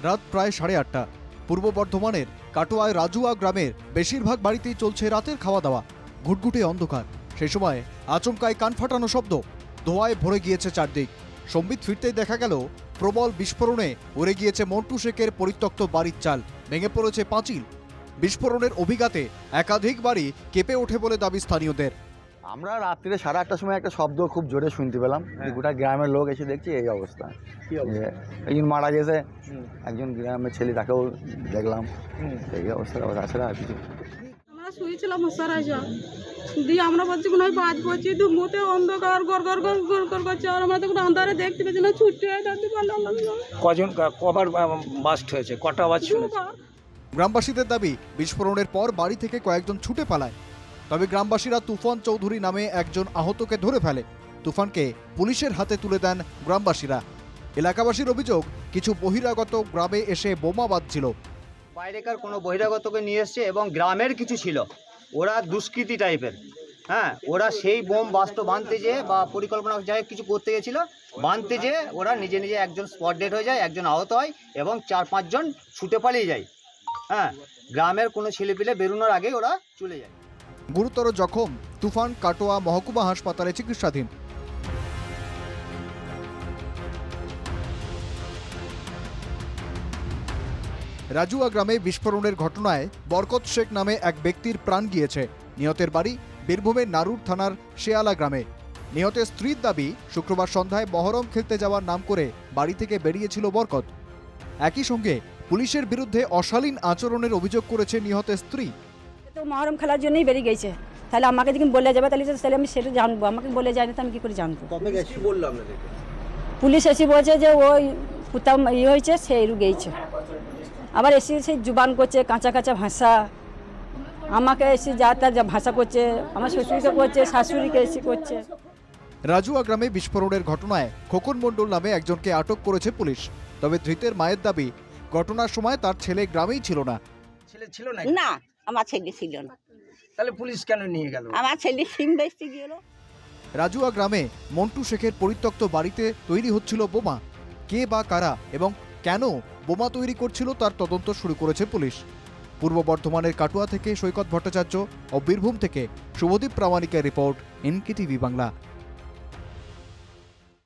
রাত প্রায় 8:30। পূর্ব বর্ধমানের কাটোয়ায় রাজুয়া গ্রামের বেশিরভাগ বাড়িতেই চলছে রাতের খাওয়া দাওয়া। ঘুটঘুটে অন্ধকার। সেই সময় আচমকায় কান ফাটানো শব্দ, ধোঁয়ায় ভরে গিয়েছে চারদিক। সম্বিত ফিরতেই দেখা গেল প্রবল বিস্ফোরণে উড়ে গিয়েছে মন্টু শেখের পরিত্যক্ত বাড়ির চাল, ভেঙে পড়েছে পাঁচিল। বিস্ফোরণের অভিঘাতে একাধিক বাড়ি কেঁপে ওঠে বলে দাবি স্থানীয়দের। আমরা রাত্রিরে 8:30টার সময় একটা শব্দ খুব জোরে শুনতে পেলাম। গোটা গ্রামের লোক এসে দেখছি এই অবস্থা। একজন মারা গেছে, একজন গ্রামের ছেলে, তাকেও দেখলাম। এই অবস্থা তাছাড়া আর কিছু। আমরা শুয়েছিলাম মশারাই দিয়ে আমরা বলছি কোনো বাজ পড়ছি, ধুমোতে অন্ধকার গড় গড় গড় গড় গড় করছে। আর আমরা তো কোনো আন্ধারে দেখতে পেয়েছি না, ছুটে দাঁড়িয়ে পারলাম। কজন কবার বাস্ট হয়েছে, কটা আওয়াজ শুনেছে? গ্রামবাসীদের দাবি বিস্ফোরণের পর বাড়ি থেকে কয়েকজন ছুটে পালায়। তবে গ্রামবাসীরা তুফান চৌধুরী নামে একজন আহতকে ধরে ফেলে। তুফানকে পুলিশের হাতে তুলে দেন গ্রামবাসীরা। এলাকাবাসীর অভিযোগ, কিছু বহিরাগত গ্রামে এসে বোমা বাঁধছিল। বাইরেকার কোনো বহিরাগতকে নিয়ে এসছে এবং গ্রামের কিছু ছিল, ওরা দুষ্কৃতী টাইপের। হ্যাঁ, ওরা সেই বোম বাস্ট বাঁধতে যেয়ে বা পরিকল্পনা যাই কিছু করতে গেছিলো, বাঁধতে যেয়ে ওরা নিজে নিজে একজন স্পট ডেড হয়ে যায়, একজন আহত হয় এবং 4-5 জন ছুটে পালিয়ে যায়। হ্যাঁ, গ্রামের কোনো ছেলেপিলে বেরোনোর আগেই ওরা চলে যায়। গুরুতর জখম তুফান কাটোয়া মহকুমা হাসপাতালে চিকিৎসাধীন। রাজুয়া গ্রামে বিস্ফোরণের ঘটনায় বরকত শেখ নামে এক ব্যক্তির প্রাণ গিয়েছে। নিহতের বাড়ি বীরভূমের নারুর থানার শেয়ালা গ্রামে। নিহতের স্ত্রীর দাবি, শুক্রবার সন্ধ্যায় মহরম খেলতে যাওয়ার নাম করে বাড়ি থেকে বেরিয়েছিল বরকত। একই সঙ্গে পুলিশের বিরুদ্ধে অশালীন আচরণের অভিযোগ করেছে নিহতের স্ত্রী। তো মহরম খেলার জন্যই বেরিয়ে গেছে, তাহলে আমাকে যখন বলে যাবে তাহলে আমি সেটা জানবো। আমাকে বলে যায়নি তো আমি কি করে জানবো? পুলিশ এসে বলছে যে ওই কুত্তা ইয়ে হয়েছে, সেই গেছে। আবার এসে সেই জুবান করছে, কাঁচা কাঁচা ভাষা। আমাকে এসে যা তার যা ভাষা করছে, আমার শ্বশুরকে করছে, শাশুড়িকে এসে করছে। রাজুয়া গ্রামে বিস্ফোরণের ঘটনায় খোকন মণ্ডল নামে একজনকে আটক করেছে পুলিশ। তবে ধৃতের মায়ের দাবি, ঘটনার সময় তার ছেলে গ্রামেই ছিল না। ছেলে ছিল না? না, আমার ছেলে ছিল না। তাহলে পুলিশ কেন নিয়ে গেল? আমার ছেলে সিম বেচতে গেল। রাজুয়া গ্রামে মন্টু শেখের পরিত্যক্ত বাড়িতে তৈরি হচ্ছিল বোমা। কে বা কারা এবং কেন বোমা তৈরি করছিল তার তদন্ত শুরু করেছে পুলিশ। পূর্ব বর্ধমানের কাটোয়া থেকে সৈকত ভট্টাচার্য ও বীরভূম থেকে শুভদীপ প্রামাণিকের রিপোর্ট, NKTV বাংলা।